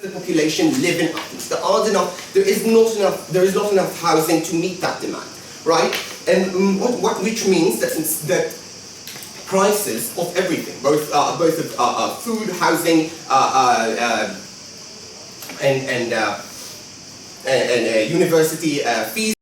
The population live in Athens. There is not enough housing to meet that demand, right? And which means that prices of everything, both of food, housing, and university fees.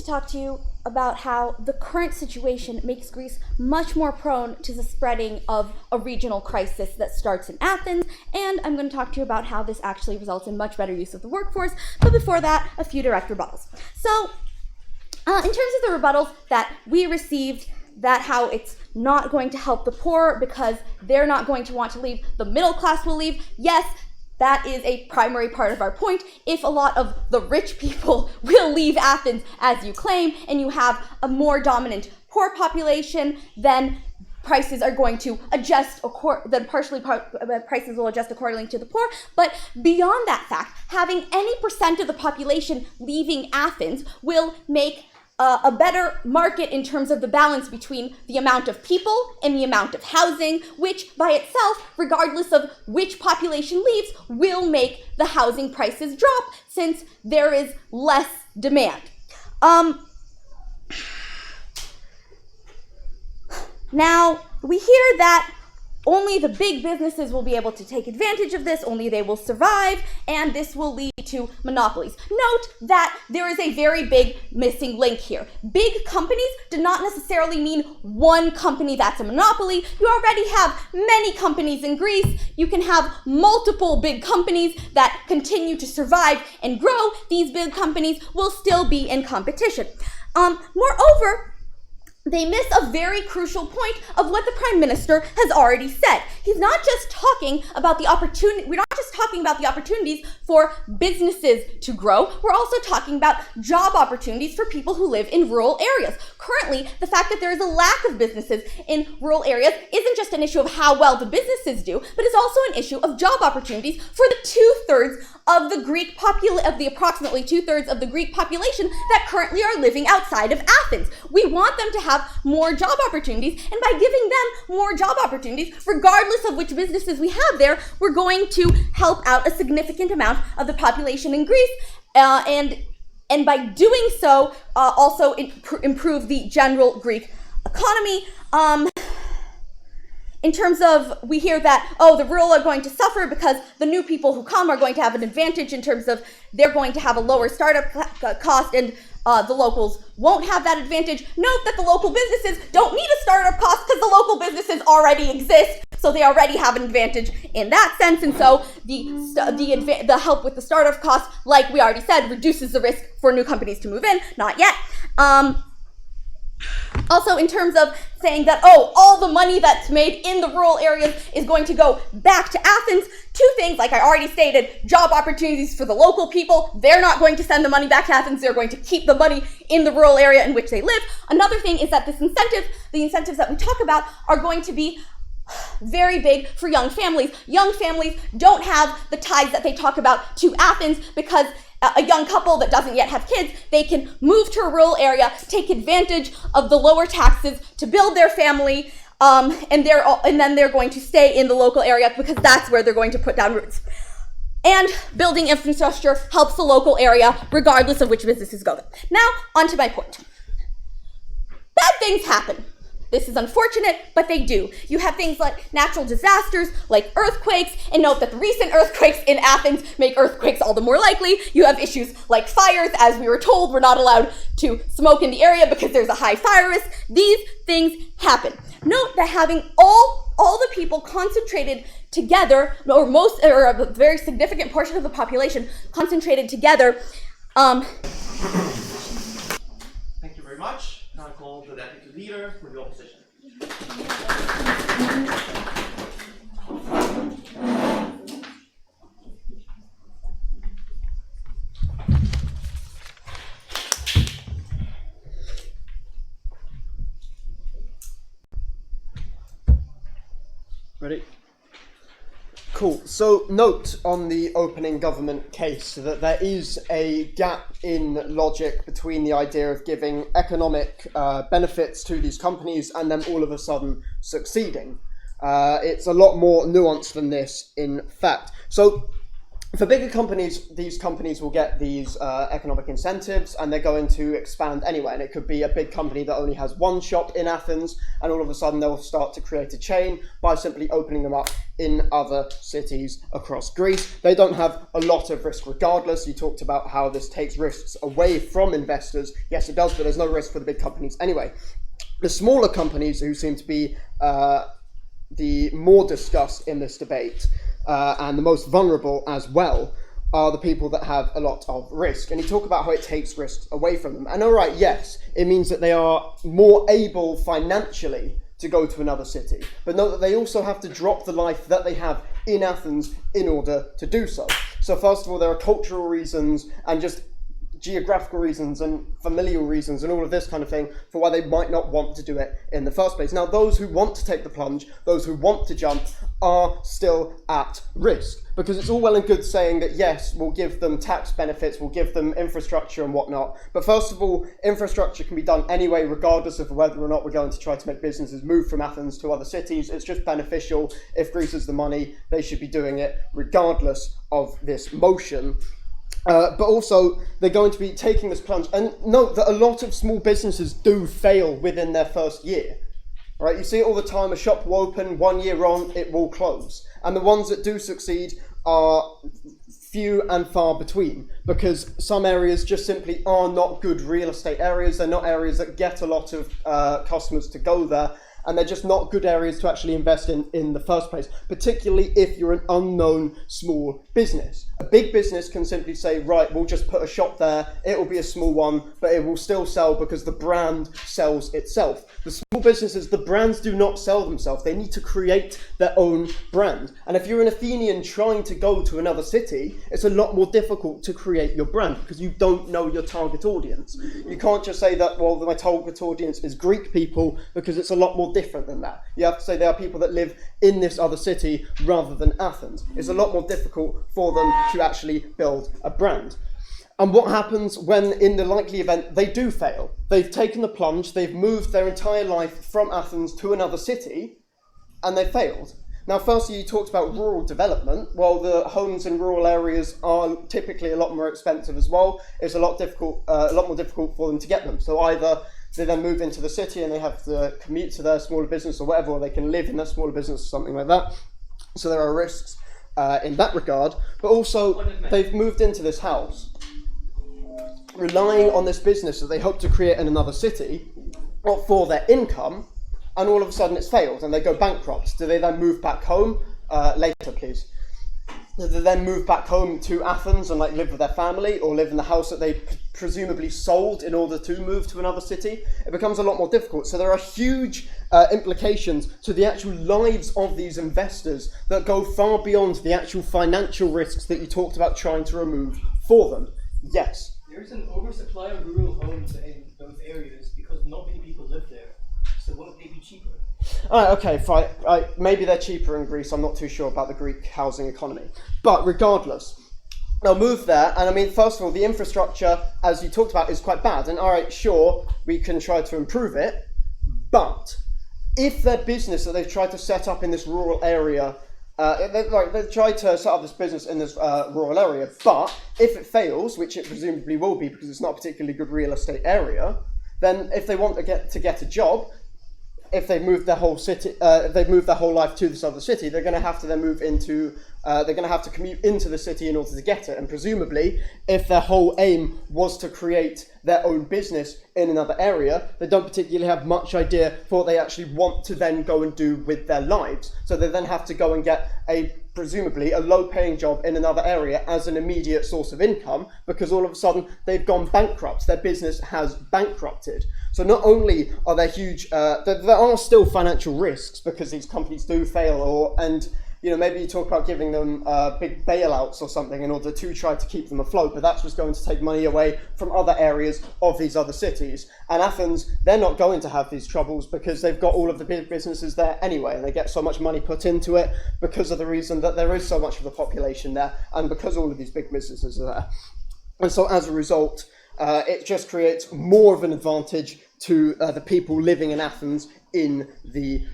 to talk to you about how the current situation makes Greece much more prone to the spreading of a regional crisis that starts in Athens, and I'm going to talk to you about how this actually results in much better use of the workforce. But before that, a few direct rebuttals. So, in terms of the rebuttals that we received, that how it's not going to help the poor because they're not going to want to leave, the middle class will leave. Yes, that is a primary part of our point. If a lot of the rich people will leave Athens, as you claim, and you have a more dominant poor population, then prices are going to adjust, prices will adjust accordingly to the poor. But beyond that fact, having any percent of the population leaving Athens will make a better market in terms of the balance between the amount of people and the amount of housing, which by itself, regardless of which population leaves, will make the housing prices drop since there is less demand. Now, we hear that only the big businesses will be able to take advantage of this, only they will survive, and this will lead to monopolies. Note that there is a very big missing link here. Big companies do not necessarily mean one company that's a monopoly. You already have many companies in Greece. You can have multiple big companies that continue to survive and grow. These big companies will still be in competition. Moreover, they miss a very crucial point of what the Prime Minister has already said. He's not just talking about the opportunity, we're not just talking about the opportunities for businesses to grow, we're also talking about job opportunities for people who live in rural areas. Currently, the fact that there is a lack of businesses in rural areas isn't just an issue of how well the businesses do, but it's also an issue of job opportunities for the two-thirds of the Greek approximately two-thirds of the Greek population that currently are living outside of Athens. We want them to have more job opportunities, and by giving them more job opportunities, regardless of which businesses we have there, we're going to help out a significant amount of the population in Greece, and by doing so, also improve the general Greek economy. In terms of, we hear that, the rural are going to suffer because the new people who come are going to have an advantage in terms of they're going to have a lower startup cost, and the locals won't have that advantage. Note that the local businesses don't need a startup cost because the local businesses already exist, so they already have an advantage in that sense. And so the help with the startup cost, like we already said, reduces the risk for new companies to move in. Not yet. Also, in terms of saying that, all the money that's made in the rural areas is going to go back to Athens, two things, like I already stated, job opportunities for the local people. They're not going to send the money back to Athens. They're going to keep the money in the rural area in which they live. Another thing is that the incentives that we talk about are going to be very big for young families. Young families don't have the ties that they talk about to Athens because a young couple that doesn't yet have kids, they can move to a rural area, take advantage of the lower taxes to build their family, and then they're going to stay in the local area because that's where they're going to put down roots. And building infrastructure helps the local area regardless of which businesses go there. Now, on to my point. Bad things happen. This is unfortunate, but they do. You have things like natural disasters, like earthquakes, and note that the recent earthquakes in Athens make earthquakes all the more likely. You have issues like fires. As we were told, we're not allowed to smoke in the area because there's a high fire risk. These things happen. Note that having all the people concentrated together, or a very significant portion of the population concentrated together. Thank you very much. Now I call the deputy leader for the opposition. Ready? Cool. So note on the opening government case that there is a gap in logic between the idea of giving economic benefits to these companies and then all of a sudden succeeding. It's a lot more nuanced than this, in fact. So for bigger companies, these companies will get these economic incentives and they're going to expand anywhere. And it could be a big company that only has one shop in Athens and all of a sudden they'll start to create a chain by simply opening them up in other cities across Greece. They don't have a lot of risk regardless. You talked about how this takes risks away from investors. Yes, it does, but there's no risk for the big companies anyway. The smaller companies, who seem to be the more discussed in this debate and the most vulnerable as well, are the people that have a lot of risk. And you talk about how it takes risks away from them. And all right, yes, it means that they are more able financially to go to another city. But note that they also have to drop the life that they have in Athens in order to do so. So first of all, there are cultural reasons and just geographical reasons and familial reasons and all of this kind of thing for why they might not want to do it in the first place. Now, those who want to take the plunge, those who want to jump, are still at risk, because it's all well and good saying that, yes, we'll give them tax benefits, we'll give them infrastructure and whatnot. But first of all, infrastructure can be done anyway, regardless of whether or not we're going to try to make businesses move from Athens to other cities. It's just beneficial. If Greece has the money, they should be doing it regardless of this motion. But also, they're going to be taking this plunge. And note that a lot of small businesses do fail within their first year. Right? You see it all the time. A shop will open, 1 year on, it will close. And the ones that do succeed are few and far between, because some areas just simply are not good real estate areas. They're not areas that get a lot of customers to go there. And they're just not good areas to actually invest in the first place, particularly if you're an unknown small business. A big business can simply say, right, we'll just put a shop there, it will be a small one, but it will still sell because the brand sells itself. The small businesses, the brands do not sell themselves. They need to create their own brand. And if you're an Athenian trying to go to another city, it's a lot more difficult to create your brand because you don't know your target audience. You can't just say that, well, my target audience is Greek people, because it's a lot more different than that. You have to say there are people that live in this other city rather than Athens. It's a lot more difficult for them to actually build a brand. And what happens when, in the likely event, they do fail? They've taken the plunge, they've moved their entire life from Athens to another city, and they failed. Now, firstly, you talked about rural development. Well, the homes in rural areas are typically a lot more expensive as well. It's a lot more difficult for them to get them. So either they then move into the city and they have to commute to their smaller business or whatever, or they can live in their smaller business or something like that. So there are risks in that regard. But also, they've moved into this house, relying on this business that they hope to create in another city, not for their income, and all of a sudden it's failed and they go bankrupt. Do they then move back home? Later, please. Do they then move back home to Athens and live with their family, or live in the house that they presumably sold in order to move to another city? It becomes a lot more difficult. So there are huge implications to the actual lives of these investors that go far beyond the actual financial risks that you talked about trying to remove for them. Yes? There's an oversupply of rural homes in those areas because not many people live there. So won't they be cheaper? Okay, fine. Maybe they're cheaper in Greece. I'm not too sure about the Greek housing economy. But regardless, they'll move there. And I mean, first of all, the infrastructure, as you talked about, is quite bad. And all right, sure, we can try to improve it. But if their business that they've tried to set up in this rural area, they've tried to set up this business in this rural area, but if it fails, which it presumably will be because it's not a particularly good real estate area, then if they want to get a job, if they've moved their whole city, if they've moved their whole life to this other city, they're going to have to then move into, they're going to have to commute into the city in order to get it. And presumably, if their whole aim was to create their own business in another area, they don't particularly have much idea for what they actually want to then go and do with their lives. So they then have to go and get presumably a low-paying job in another area as an immediate source of income, because all of a sudden they've gone bankrupt. Their business has bankrupted. So not only are there huge, there are still financial risks because these companies do fail, and maybe you talk about giving them big bailouts or something in order to try to keep them afloat, but that's just going to take money away from other areas of these other cities. And Athens, they're not going to have these troubles because they've got all of the big businesses there anyway, and they get so much money put into it because of the reason that there is so much of the population there, and because all of these big businesses are there. And so as a result, it just creates more of an advantage to the people living in Athens in the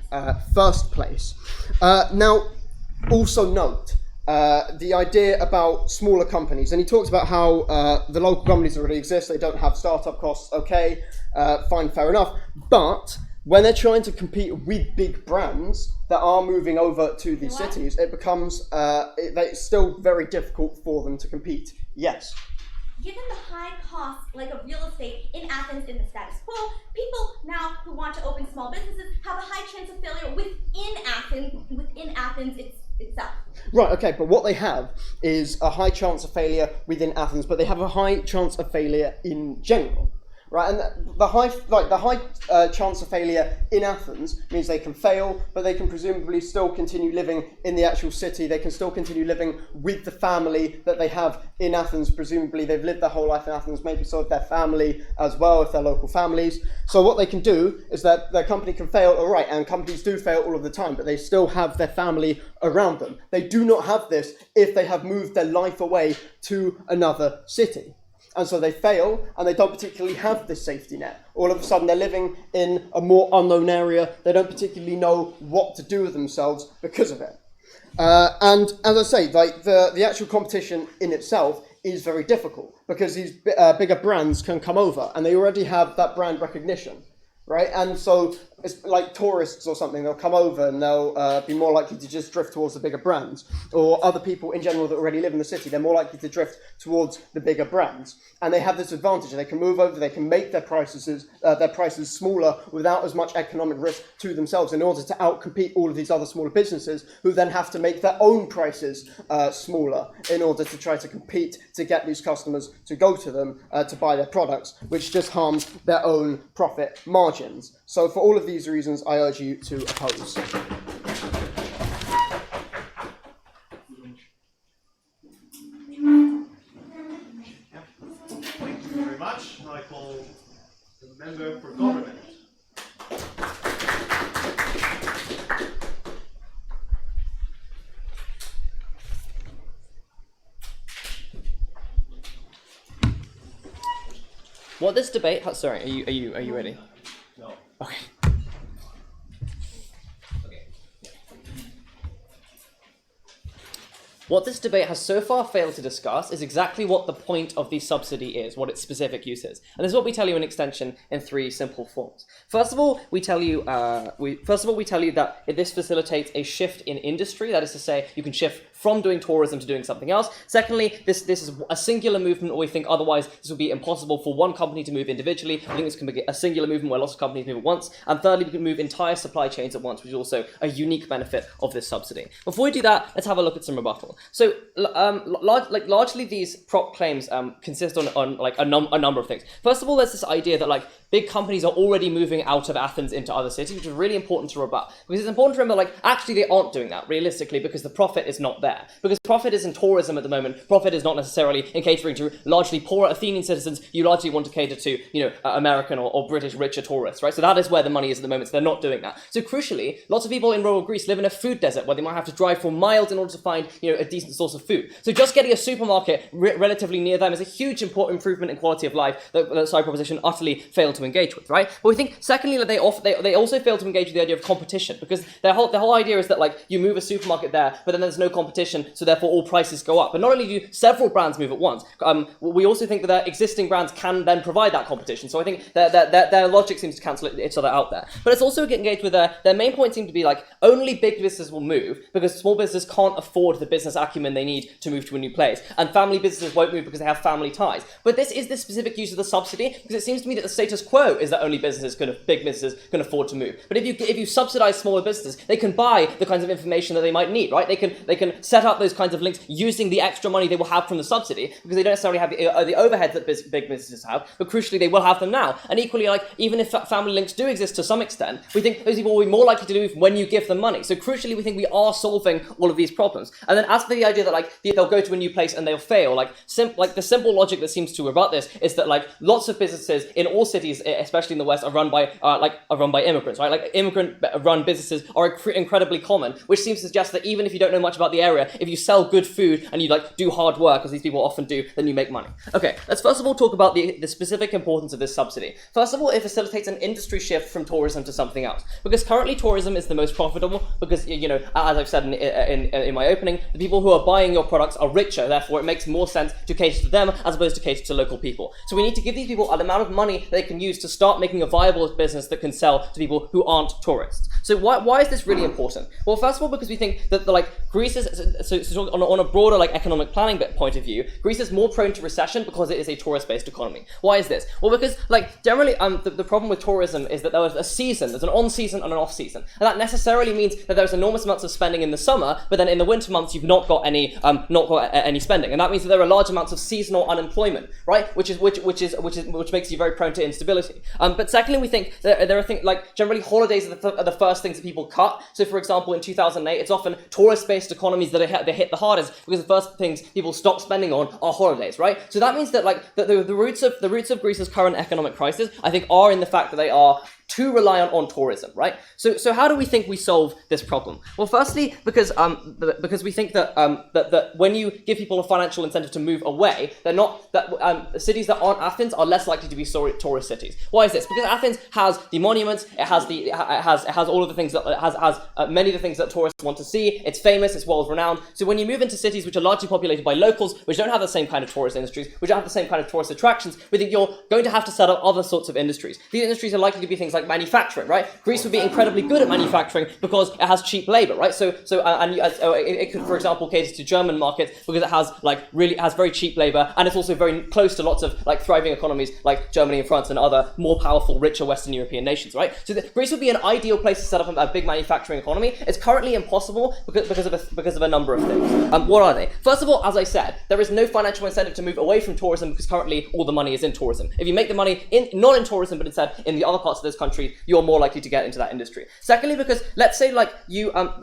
first place. Now, also note the idea about smaller companies, and he talks about how the local companies already exist, they don't have startup costs, okay, fine, fair enough, but when they're trying to compete with big brands that are moving over to these cities, it becomes it's still very difficult for them to compete. Yes. Given the high cost, like of real estate in Athens in the status quo, people now who want to open small businesses have a high chance of failure within Athens itself. Right, okay, but what they have is a high chance of failure within Athens, but they have a high chance of failure in general. Right, and the high chance of failure in Athens means they can fail, but they can presumably still continue living in the actual city. They can still continue living with the family that they have in Athens. Presumably they've lived their whole life in Athens, maybe so with their family as well, if they're local families. So what they can do is that their company can fail, all right, and companies do fail all of the time, but they still have their family around them. They do not have this if they have moved their life away to another city. And so they fail, and they don't particularly have this safety net. All of a sudden, they're living in a more unknown area. They don't particularly know what to do with themselves because of it. And as I say, like the actual competition in itself is very difficult because these bigger brands can come over, and they already have that brand recognition, right? And so it's like tourists or something. They'll come over and they'll be more likely to just drift towards the bigger brands, or other people in general that already live in the city. They're more likely to drift towards the bigger brands, and they have this advantage. They can move over. They can make their prices smaller without as much economic risk to themselves in order to outcompete all of these other smaller businesses who then have to make their own prices smaller in order to try to compete to get these customers to go to them to buy their products, which just harms their own profit margins. So for all of these reasons, I urge you to oppose. Thank you very much. Now I call the member for government. What this debate has, sorry, are you ready? No. Okay. What this debate has so far failed to discuss is exactly what the point of the subsidy is, what its specific use is. And this is what we tell you in extension in 3 simple forms. First of all, we tell you that this facilitates a shift in industry. That is to say, you can shift from doing tourism to doing something else. Secondly, this is a singular movement, or we think otherwise this would be impossible for one company to move individually. I think this can be a singular movement where lots of companies move at once. And thirdly, we can move entire supply chains at once, which is also a unique benefit of this subsidy. Before we do that, let's have a look at some rebuttal. So, largely these prop claims consist on a number of things. First of all, there's this idea that big companies are already moving out of Athens into other cities, which is really important to rebut. Because it's important to remember, actually they aren't doing that, realistically, because the profit is not there. Because profit is in tourism at the moment, profit is not necessarily in catering to largely poorer Athenian citizens. You largely want to cater to, American or British richer tourists, right? So that is where the money is at the moment, so they're not doing that. So crucially, lots of people in rural Greece live in a food desert where they might have to drive for miles in order to find, a decent source of food. So just getting a supermarket relatively near them is a huge improvement in quality of life that the side proposition utterly failed to engage with, right? But we think, secondly, that they also fail to engage with the idea of competition, because their whole idea is that you move a supermarket there, but then there's no competition, so therefore all prices go up. But not only do several brands move at once, we also think that their existing brands can then provide that competition. So I think their logic seems to cancel each other out there. But it's also engaged with their main point seems to be only big businesses will move because small businesses can't afford the business acumen they need to move to a new place, and family businesses won't move because they have family ties. But this is the specific use of the subsidy, because it seems to me that the status quo is that only big businesses can afford to move. But if you subsidize smaller businesses, they can buy the kinds of information that they might need, right? They can set up those kinds of links using the extra money they will have from the subsidy, because they don't necessarily have the overheads that big businesses have, but crucially they will have them now. And equally, even if family links do exist to some extent, we think those people will be more likely to move when you give them money. So crucially, we think we are solving all of these problems. And then as for the idea that they'll go to a new place and they'll fail, the simple logic that seems to rebut this is that lots of businesses in all cities, especially in the West, are run by immigrants, right? Immigrant run businesses are incredibly common, which seems to suggest that even if you don't know much about the area, area, if you sell good food and you like do hard work, as these people often do, then you make money. Okay, let's first of all talk about the specific importance of this subsidy. First of all, it facilitates an industry shift from tourism to something else, because currently tourism is the most profitable, because, you know, as I've said in my opening, the people who are buying your products are richer, therefore it makes more sense to cater to them as opposed to cater to local people. So we need to give these people an amount of money they can use to start making a viable business that can sell to people who aren't tourists. So why is this really important? Well, first of all, because we think that Greece is, so on a broader economic planning point of view, Greece is more prone to recession because it is a tourist-based economy. Why is this? Well, because generally the problem with tourism is that there's an on-season and an off-season, and that necessarily means that there's enormous amounts of spending in the summer, but then in the winter months you've not got any spending, and that means that there are large amounts of seasonal unemployment, right? Which makes you very prone to instability. But secondly, we think that there are things like generally holidays are the first things that people cut. So, for example, in 2008, it's often tourist-based economies that are hit the hardest because the first things people stop spending on are holidays, right? So that means that the roots of Greece's current economic crisis, I think, are in the fact that they are too reliant on tourism, right? So how do we think we solve this problem? Well, firstly, because we think that when you give people a financial incentive to move away, they're not cities that aren't Athens are less likely to be tourist cities. Why is this? Because Athens has the monuments, it has all of the things that has many of the things that tourists want to see. It's famous, it's world renowned. So when you move into cities which are largely populated by locals, which don't have the same kind of tourist industries, which don't have the same kind of tourist attractions, we think you're going to have to set up other sorts of industries. These industries are likely to be things like manufacturing, right? Greece would be incredibly good at manufacturing because it has cheap labor, right? It could, for example, cater to German markets because it has very cheap labor, and it's also very close to lots of thriving economies like Germany and France and other more powerful, richer Western European nations, right? So Greece would be an ideal place to set up a big manufacturing economy. It's currently impossible because of a number of things. What are they? First of all, as I said, there is no financial incentive to move away from tourism because currently all the money is in tourism. If you make the money not in tourism but instead in the other parts of this country, you're more likely to get into that industry. Secondly, because let's say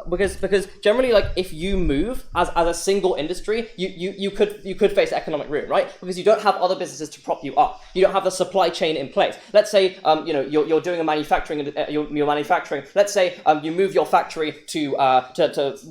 because generally if you move as a single industry, you could face economic ruin, right? Because you don't have other businesses to prop you up. You don't have the supply chain in place. Let's say you're doing you're manufacturing. Let's say you move your factory to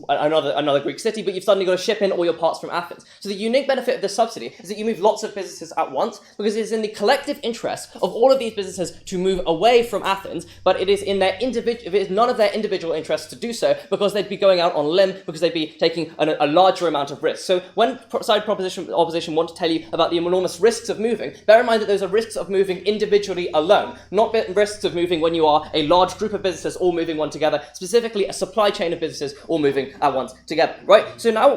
another Greek city, but you've suddenly got to ship in all your parts from Athens. So the unique benefit of this subsidy is that you move lots of businesses at once because it is in the collective interest of all of these businesses to move away from Athens, but it is none of their individual interests to do so because they'd be going out on a limb, because they'd be taking a larger amount of risk. So when opposition want to tell you about the enormous risks of moving, bear in mind that those are risks of moving individually alone, not risks of moving when you are a large group of businesses all moving one together, specifically a supply chain of businesses all moving at once together, right? So now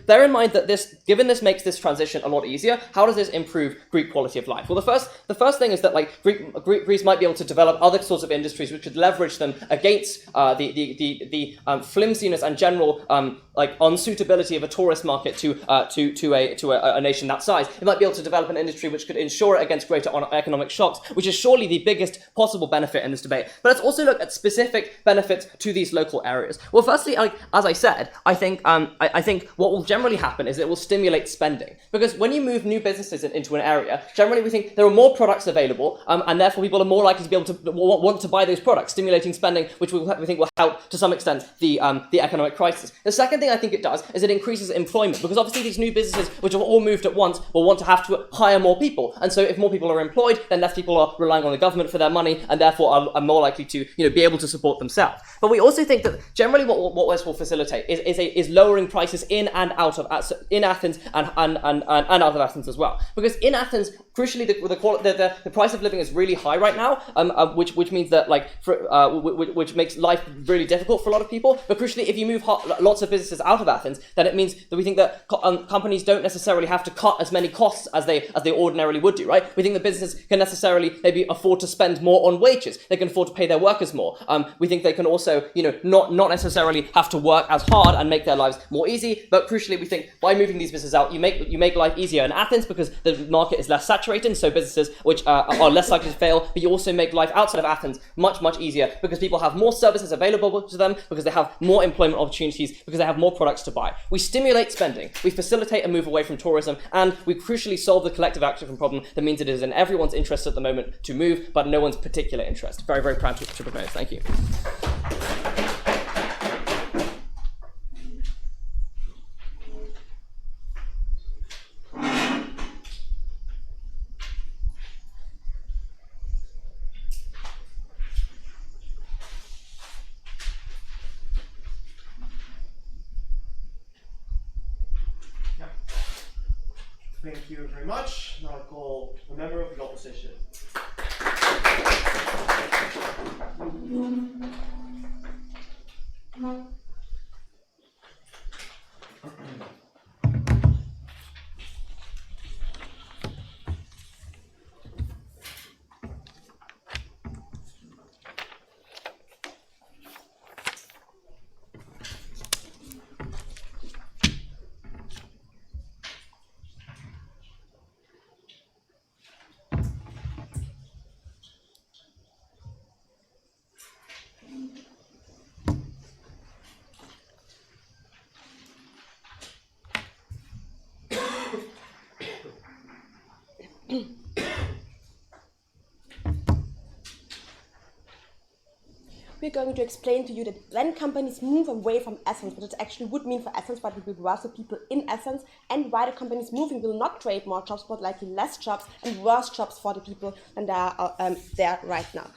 bear in mind that given this makes this transition a lot easier, how does this improve Greek quality of life? Well, the first thing is that Greece might be able to develop other sorts of industries which could leverage them against the flimsiness and general unsuitability of a tourist market to a nation that size. It might be able to develop an industry which could insure it against greater economic shocks, which is surely the biggest possible benefit in this debate. But let's also look at specific benefits to these local areas. Well, firstly, as I said, I think what will generally happen is it will stimulate spending, because when you move new businesses into an area, generally we think there are more products available, and therefore people are more likely to be able to want to buy those products, stimulating spending, which we think will help to some extent the economic crisis. The second thing I think it does is it increases employment, because obviously these new businesses which have all moved at once will want to have to hire more people, and so if more people are employed, then less people are relying on the government for their money, and therefore are more likely to be able to support themselves. But we also think that generally what this will facilitate is lowering prices in and out of Athens and out of Athens as well, because in Athens, crucially, the price of living is really high right now, which means that which makes life really difficult for a lot of people. But crucially, if you move lots of businesses out of Athens, then it means that we think that companies don't necessarily have to cut as many costs as they ordinarily would do, right? We think that businesses can necessarily maybe afford to spend more on wages. They can afford to pay their workers more. We think they can also, not necessarily have to work as hard and make their lives more easy. But crucially, we think by moving these businesses out, you make life easier in Athens because the market is less saturated, so businesses which are less likely to fail. But you also make life outside of Athens much, much easier because people have more services available to them, because they have more employment opportunities, because they have more products to buy. We stimulate spending, we facilitate a move away from tourism, and we crucially solve the collective action problem that means it is in everyone's interest at the moment to move, but no one's particular interest. Very, very proud to propose. Thank you. Thank you very much. Now I call a member of the opposition. We're going to explain to you that when companies move away from Athens, what it actually would mean for Athens, what it will be worse for people in Athens, and why the companies moving will not create more jobs, but likely less jobs and worse jobs for the people than there are there right now.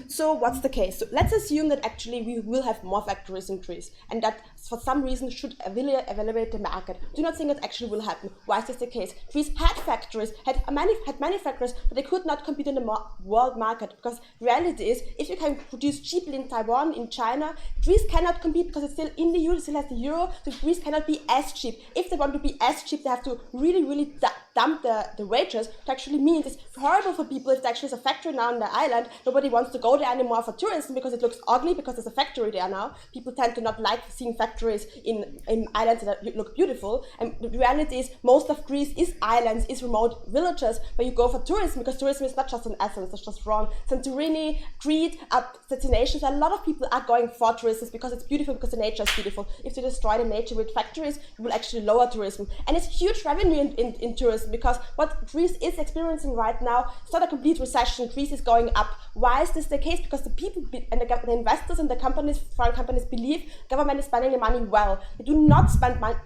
So what's the case? So let's assume that actually we will have more factories in Greece, and that for some reason should evaluate the market. Do not think that actually will happen. Why is this the case? Greece had factories, had manufacturers, but they could not compete in the world market, because reality is, if you can produce cheaply in Taiwan, in China, Greece cannot compete because it's still in the EU, it still has the euro, so Greece cannot be as cheap. If they want to be as cheap, they have to really dump the wages, which actually means it's horrible for people. If there actually is a factory now on the island, nobody wants to go there anymore for tourism because it looks ugly, because there's a factory there now. People tend to not like seeing factories in islands that look beautiful, and the reality is most of Greece is islands, is remote villages where you go for tourism, because tourism is not just in Athens, that's just wrong. Santorini, Crete are destinations where a lot of people are going for tourism because it's beautiful, because the nature is beautiful. If you destroy the nature with factories, you will actually lower tourism. And it's huge revenue in tourism, because what Greece is experiencing right now, it's not a complete recession. Greece is going up. Why is this the case? Because the people and the investors and the companies, foreign companies, believe government is spending the money well. They do not spend money,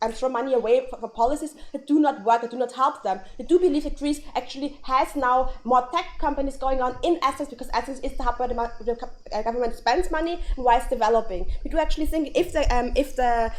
and throw money away for policies that do not work, that do not help them. They do believe that Greece actually has now more tech companies going on in Athens, because Athens is the hub where the government spends money and why it's developing. We do actually think if the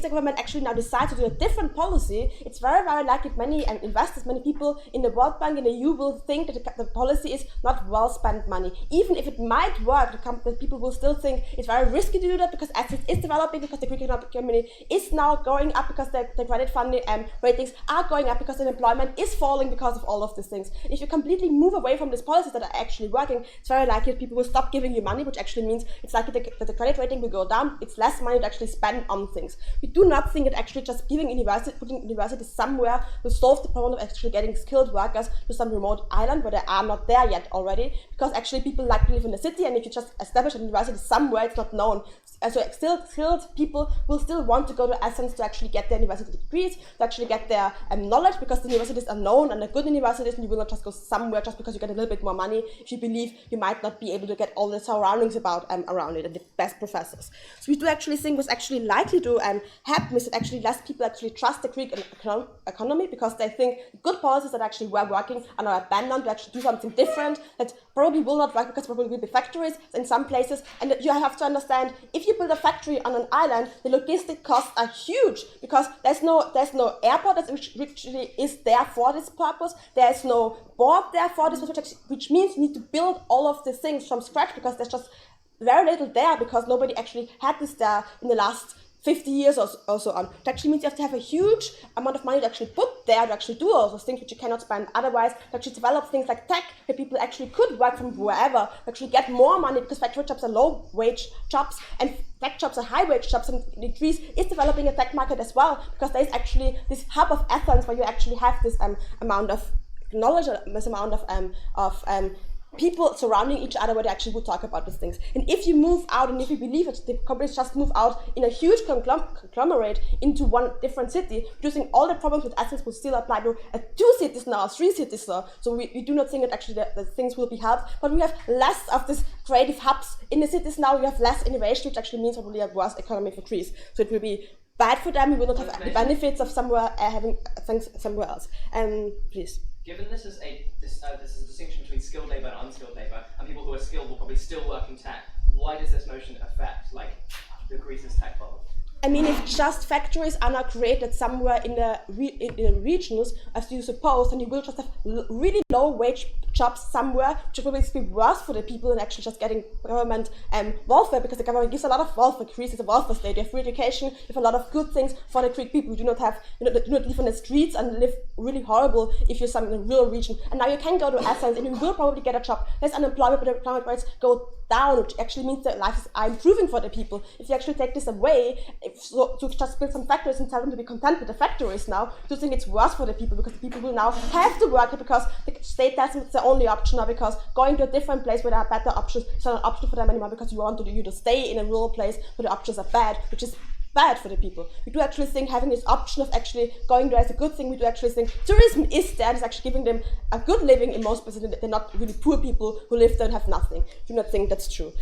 government actually now decides to do a different policy, it's very likely many investors, many people in the World Bank and the EU will think that the policy is not well spent money. Even if it might work, the people will still think it's very risky to do that, because Athens is developing, because the Greek economic community is now going up, because the credit funding ratings are going up, because unemployment is falling because of all of these things. If you completely move away from these policies that are actually working, it's very likely that people will stop giving you money, which actually means it's likely that the credit rating will go down. It's less money to actually spend on things. We do not think that actually just putting universities somewhere will solve the problem of actually getting skilled workers to some remote island where they are not there yet already, because actually people like to live in the city, and if you just establish a university somewhere, it's not known. So still skilled people will still want to go to Athens to actually get their university degrees, to actually get their knowledge, because the universities are known and they're good universities, and you will not just go somewhere just because you get a little bit more money if you believe you might not be able to get all the surroundings around it and the best professors. So we do actually think what's actually likely to happen is that actually less people actually trust the Greek economy, because they think good policies that actually were working are now abandoned to actually do something different that probably will not work, because probably will be factories in some places. And you have to understand, if you build a factory on an island, the logistic costs are huge, because there's no airport that actually is there for this purpose. There's no board there for this purpose, which means you need to build all of these things from scratch, because there's just very little there, because nobody actually had this there in the last 50 years or so on. It actually means you have to have a huge amount of money to actually put there to actually do all those things which you cannot spend otherwise, to actually develop things like tech, where people actually could work from wherever, to actually get more money, because factory jobs are low-wage jobs and tech jobs are high-wage jobs. And Greece is developing a tech market as well, because there is actually this hub of Athens where you actually have this amount of knowledge, this amount of people surrounding each other where they actually would talk about these things. And if you move out, and if you believe that the companies just move out in a huge conglomerate into one different city, producing all the problems with Athens will still apply to 2 cities now, 3 cities now. So we do not think that actually the things will be helped, but we have less of these creative hubs in the cities now. We have less innovation, which actually means probably a worse economy for Greece. So it will be bad for them. We will not have the benefits of having things somewhere else. Please. Given this is a distinction between skilled labour and unskilled labour, and people who are skilled will probably still work in tech, why does this motion affect the Greece's tech bubble? I mean, if just factories are not created somewhere in the regions, as you suppose, then you will just have really low wage jobs somewhere, which will be worse for the people than actually just getting government welfare, because the government gives a lot of welfare. Greece is a welfare state. You have free education, you have a lot of good things for the Greek people. You do not live on the streets and live really horrible if you're in a rural region. And now you can go to Athens and you will probably get a job. There's unemployment, but the unemployment rates go down, which actually means that life is improving for the people. If you actually take this away, to just build some factories and tell them to be content with the factories now, do you think it's worse for the people, because the people will now have to work because the state doesn't, it's the only option now, because going to a different place where there are better options is not an option for them anymore, because you want to stay in a rural place where the options are bad, which is bad for the people. We do actually think having this option of actually going there is a good thing. We do actually think tourism is there, it's actually giving them a good living in most places. They're not really poor people who live there and have nothing. Do not think that's true.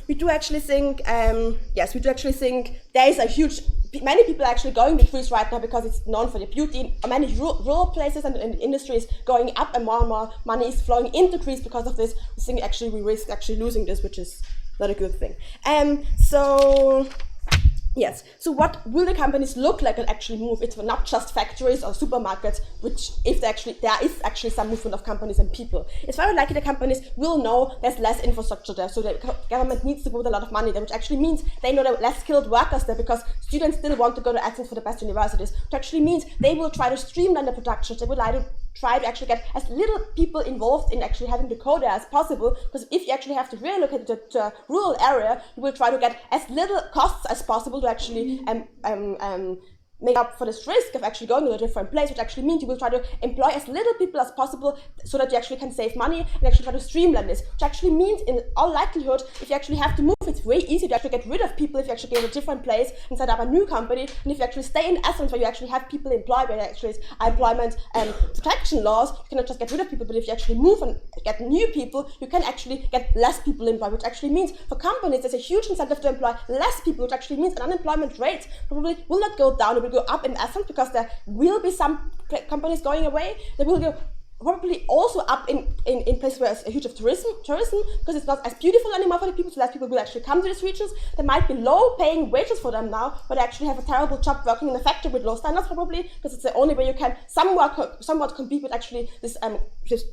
We do actually think, yes, we do actually think there is a huge, many people are actually going to Greece right now because it's known for the beauty. Many rural places and the industry is going up, and more money is flowing into Greece because of this. We think actually we risk actually losing this, which is not a good thing. Yes, so what will the companies look like and actually move? It's not just factories or supermarkets, which if there is actually some movement of companies and people. It's very likely the companies will know there's less infrastructure there, so the government needs to put a lot of money there, which actually means they know there are less skilled workers there, because students still want to go to Athens for the best universities, which actually means they will try to streamline the production. They will try to actually get as little people involved in actually having to go there as possible, because if you actually have to relocate to a rural area, you will try to get as little costs as possible to actually make up for this risk of actually going to a different place, which actually means you will try to employ as little people as possible so that you actually can save money and actually try to streamline this, which actually means in all likelihood, if you actually have to move, it's way easier to actually get rid of people if you actually go to a different place and set up a new company. And if you actually stay in Athens where you actually have people employed, where there actually is employment protection laws, you cannot just get rid of people, but if you actually move and get new people, you can actually get less people employed, which actually means for companies there's a huge incentive to employ less people, which actually means unemployment rates probably will not go down, it will go up in Athens, because there will be some companies going away. They will go probably also up in places where there's a huge of tourism, because it's not as beautiful anymore for the people, so less people will actually come to these regions. There might be low paying wages for them now, but they actually have a terrible job working in a factory with low standards probably, because it's the only way you can somewhat compete with actually this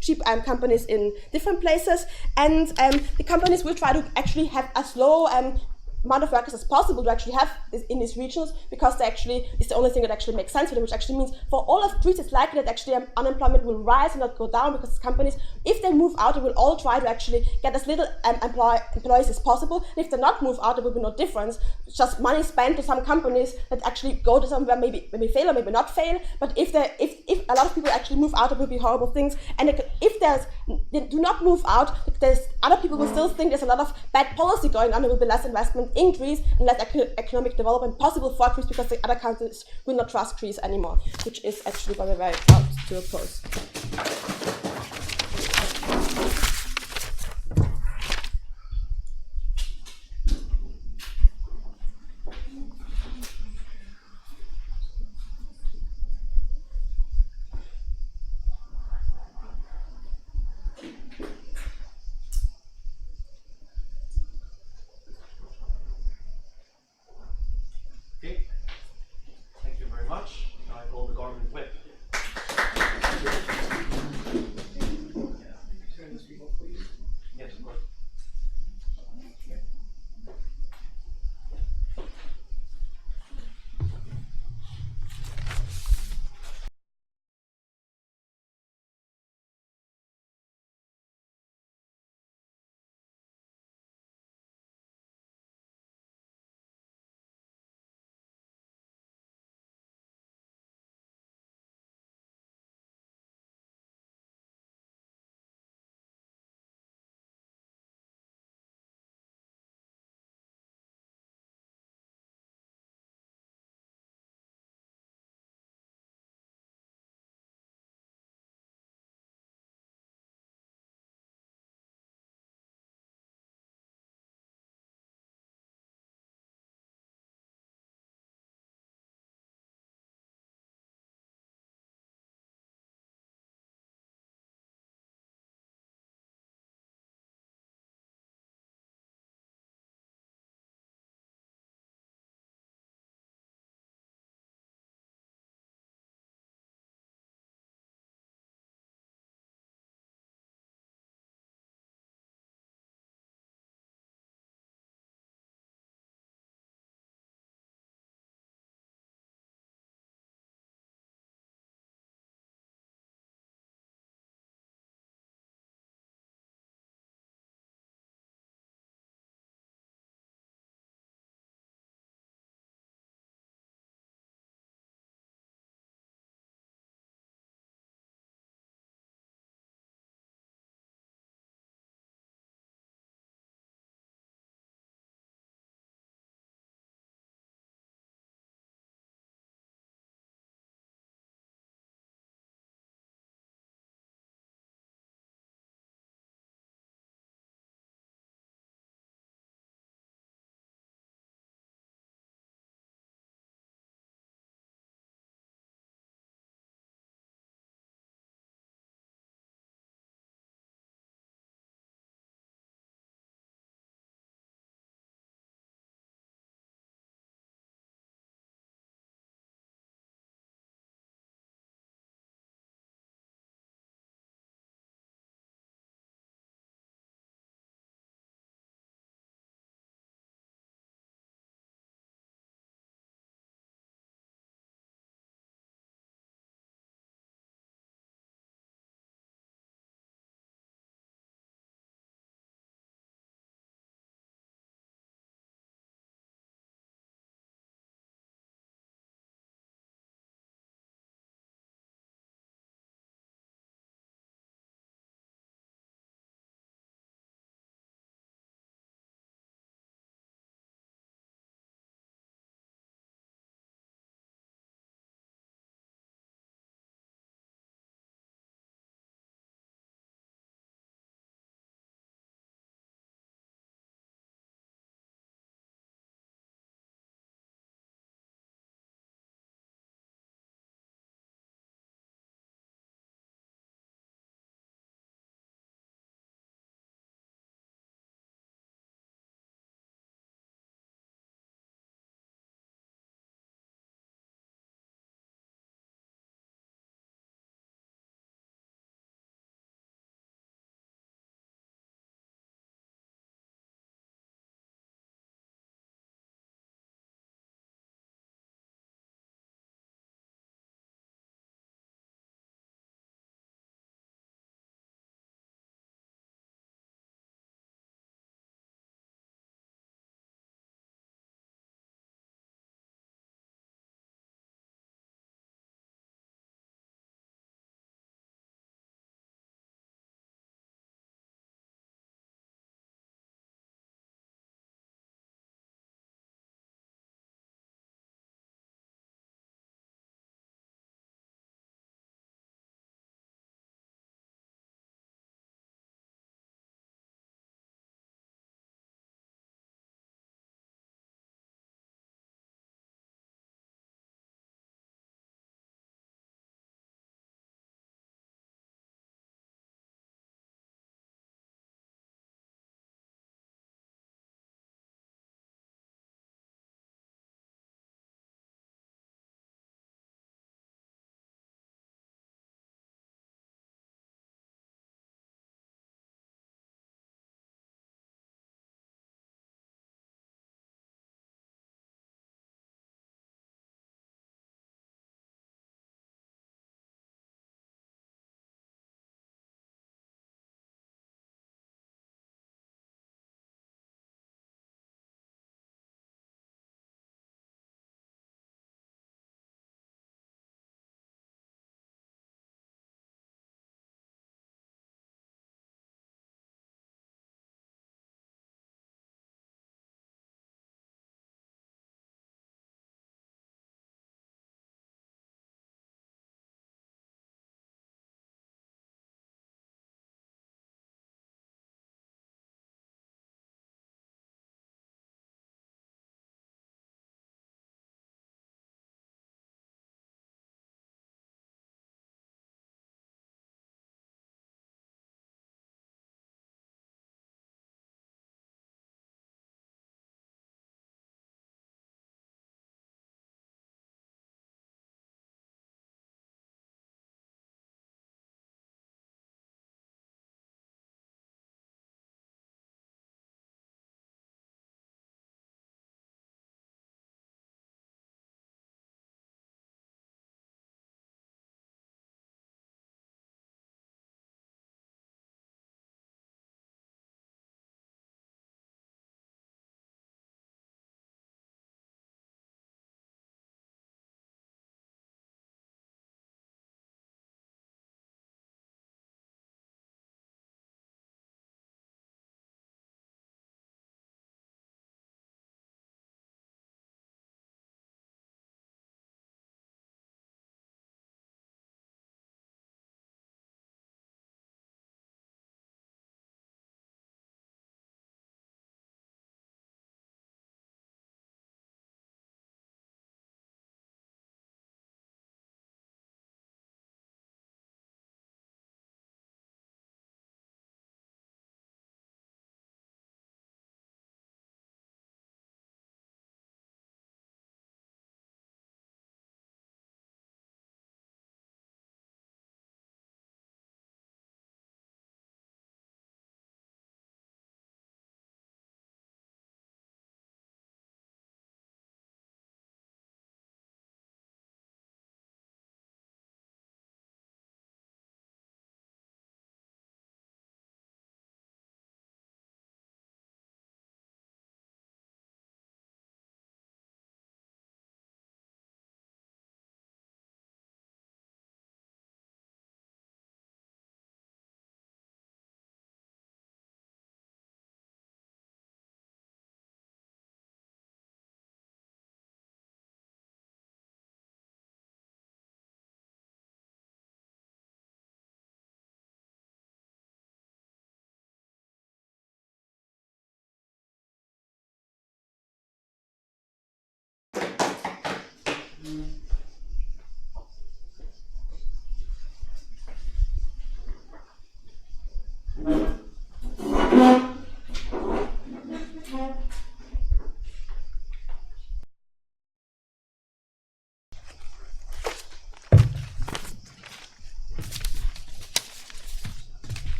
cheap companies in different places. And the companies will try to actually have as low amount of workers as possible to actually have this in these regions, because they actually is the only thing that actually makes sense for them, which actually means for all of Greece it's likely that actually unemployment will rise and not go down, because companies, if they move out, they will all try to actually get as little employees as possible. And if they not move out, there will be no difference. It's just money spent to some companies that actually go to somewhere maybe fail or maybe not fail. But if a lot of people actually move out, there will be horrible things. And if they do not move out, there's other people will still think there's a lot of bad policy going on. There will be less investment in Greece and less economic development possible for Greece, because the other countries will not trust Greece anymore, which is actually what we're very proud to oppose. Okay, thank you very much. Now I call the government whip.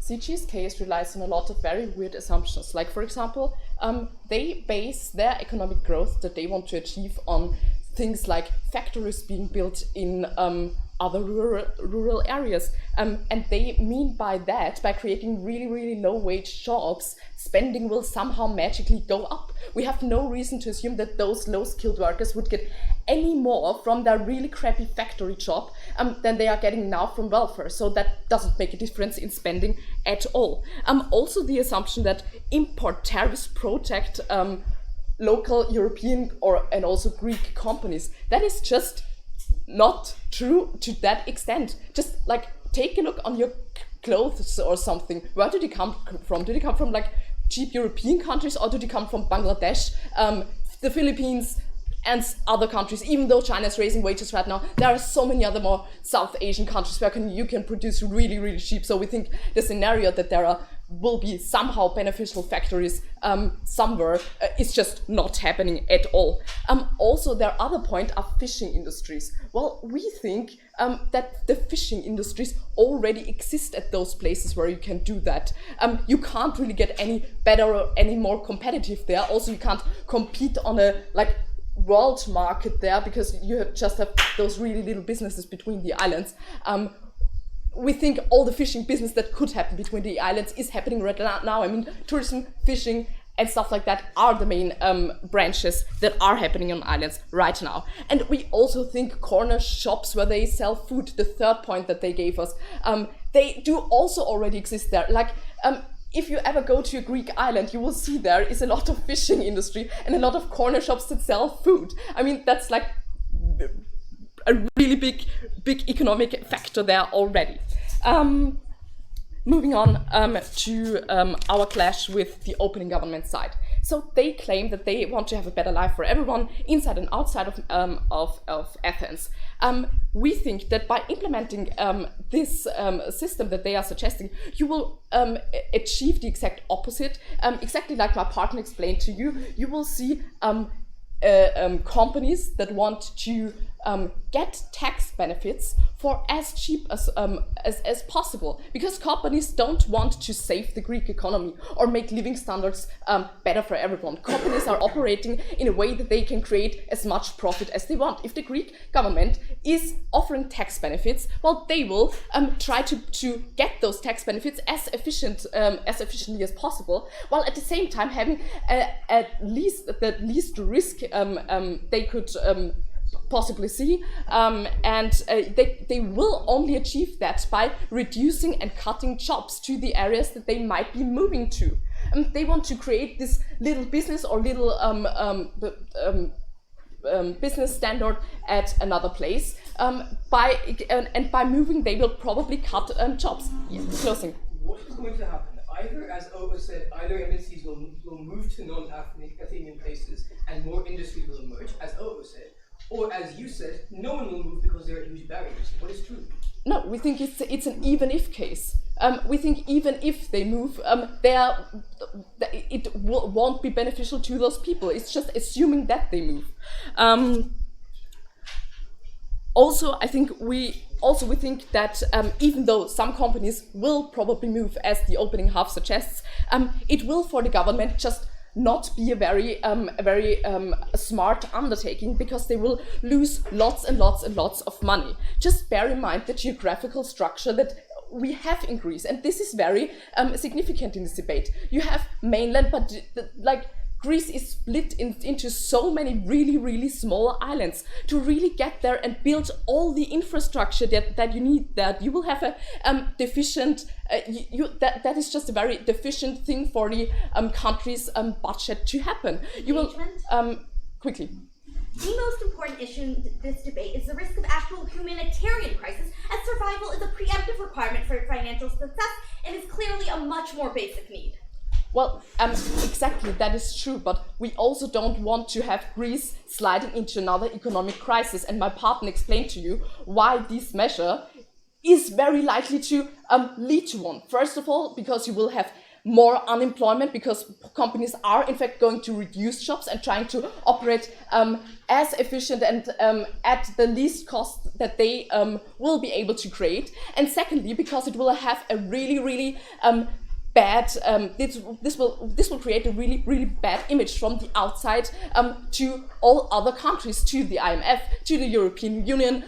CG's case relies on a lot of very weird assumptions. Like, for example, they base their economic growth that they want to achieve on things like factories being built in other rural areas. And they mean by that, by creating really, really low wage jobs, spending will somehow magically go up. We have no reason to assume that those low skilled workers would get any more from their really crappy factory job than they are getting now from welfare. So that doesn't make a difference in spending at all. Also the assumption that import tariffs protect local European and also Greek companies, that is just not true to that extent. Just like take a look on your clothes or something. Where do they come from? Do they come from like cheap European countries, or do they come from Bangladesh, the Philippines, and other countries? Even though China is raising wages right now, there are so many other more South Asian countries where you can produce really, really cheap. So we think the scenario that there will be somehow beneficial factories somewhere is just not happening at all. Also, their other point are fishing industries. Well, we think that the fishing industries already exist at those places where you can do that. You can't really get any better or any more competitive there. Also, you can't compete on a world market there because you just have those really little businesses between the islands. We think all the fishing business that could happen between the islands is happening right now. I mean, tourism, fishing, and stuff like that are the main branches that are happening on islands right now. And we also think corner shops where they sell food, the third point that they gave us, they do also already exist there. Like, if you ever go to a Greek island, you will see there is a lot of fishing industry and a lot of corner shops that sell food. I mean, that's like a really big economic factor there already. Moving on to our clash with the opening government side. So they claim that they want to have a better life for everyone inside and outside of Athens. We think that by implementing this system that they are suggesting, you will achieve the exact opposite. Exactly like my partner explained to you, you will see companies that want to get tax benefits for as cheap as possible, because companies don't want to save the Greek economy or make living standards better for everyone. Companies are operating in a way that they can create as much profit as they want. If the Greek government is offering tax benefits, well, they will try to get those tax benefits as efficiently as possible, while at the same time having at least the least risk they could possibly see, and they will only achieve that by reducing and cutting jobs to the areas that they might be moving to. They want to create this little business or little business standard at another place. By moving, they will probably cut jobs. Yeah, closing. What is going to happen? Either, as Ova said, either MNCs will move to non-Athenian places and more industries will emerge, as Ova said, or as you said, no one will move because there are huge barriers. What is true? No, we think it's an even if case. We think even if they move, it won't be beneficial to those people. It's just assuming that they move. Also, we think that even though some companies will probably move, as the opening half suggests, it will for the government just not be a very smart undertaking, because they will lose lots and lots and lots of money. Just bear in mind the geographical structure that we have in Greece, and this is very significant in this debate. You have mainland, but Greece is split into so many really, really small islands. To really get there and build all the infrastructure that you need, that you will have a deficient, that is just a very deficient thing for the country's budget to happen. You will, quickly. The most important issue in this debate is the risk of actual humanitarian crisis, as survival is a preemptive requirement for financial success and is clearly a much more basic need. Well, exactly, that is true, but we also don't want to have Greece sliding into another economic crisis, and my partner explained to you why this measure is very likely to lead to one. First of all, because you will have more unemployment because companies are in fact going to reduce jobs and trying to operate as efficient and at the least cost that they will be able to create. And secondly, because it will have a really bad, this will create a really bad image from the outside to all other countries, to the IMF, to the European Union,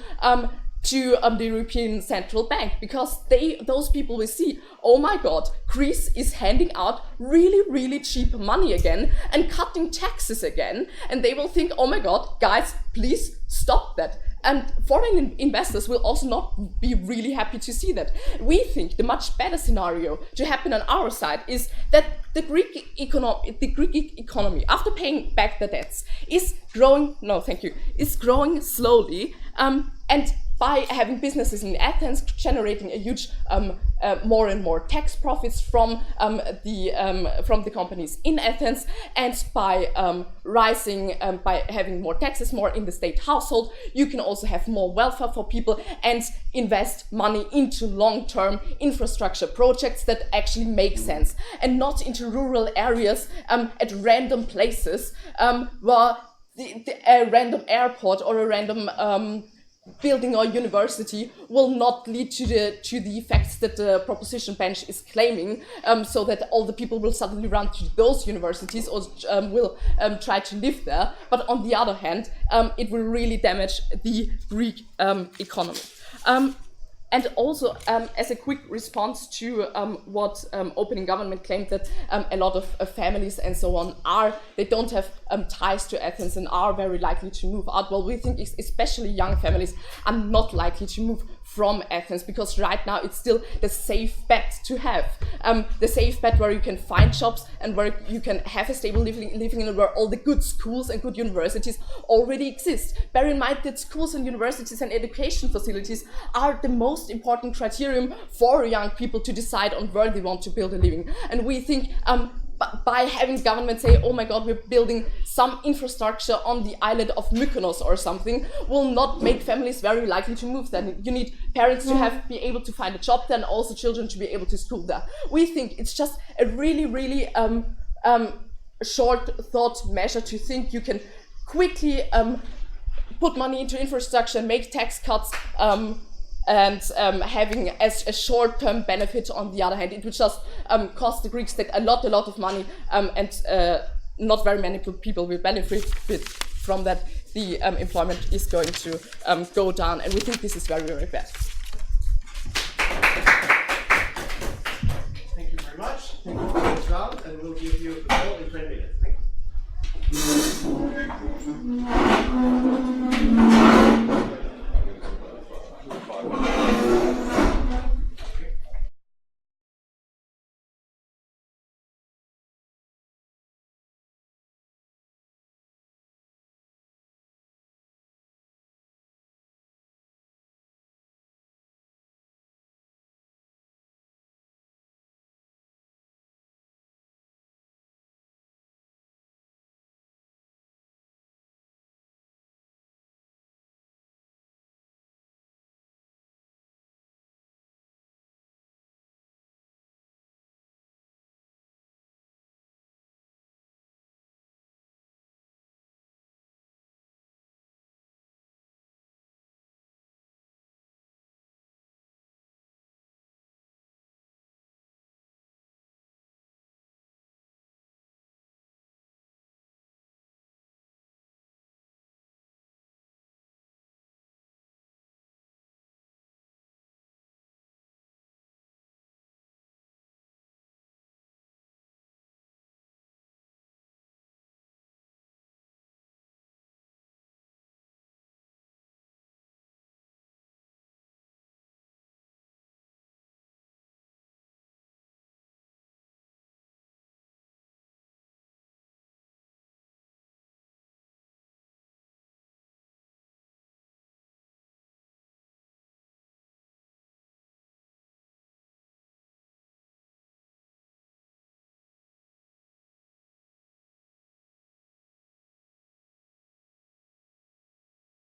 to the European Central Bank, because those people will see, oh my God, Greece is handing out really cheap money again and cutting taxes again, and they will think, oh my God, guys, please stop that. And foreign investors will also not be really happy to see that. We think the much better scenario to happen on our side is that the Greek economy, after paying back the debts, is growing. No, thank you. Is growing slowly, and by having businesses in Athens generating a huge more and more tax profits from the companies in Athens, and by by having more taxes, more in the state household, you can also have more welfare for people and invest money into long-term infrastructure projects that actually make sense, and not into rural areas at random places where a random airport or a random building or university will not lead to the effects that the proposition bench is claiming, so that all the people will suddenly run to those universities or will try to live there. But on the other hand, it will really damage the Greek economy. And also, as a quick response to what opening government claimed, that a lot of families and so on they don't have ties to Athens and are very likely to move out. Well, we think especially young families are not likely to move from Athens, because right now it's still the safe bet to have. The safe bet where you can find jobs and where you can have a stable living and where all the good schools and good universities already exist. Bear in mind that schools and universities and education facilities are the most important criterion for young people to decide on where they want to build a living. And we think by having government say, oh my God, we're building some infrastructure on the island of Mykonos or something, will not make families very likely to move there. You need parents to be able to find a job there, and also children to be able to school there. We think it's just a really short thought measure to think you can quickly put money into infrastructure, make tax cuts, and having as a short-term benefit. On the other hand, it would just cost the Greek state a lot of money, and not very many people will benefit from that. The employment is going to go down, and we think this is very bad. Thank you very much. Thank you for this round, and we'll give you the call in 20 minutes. Thank you.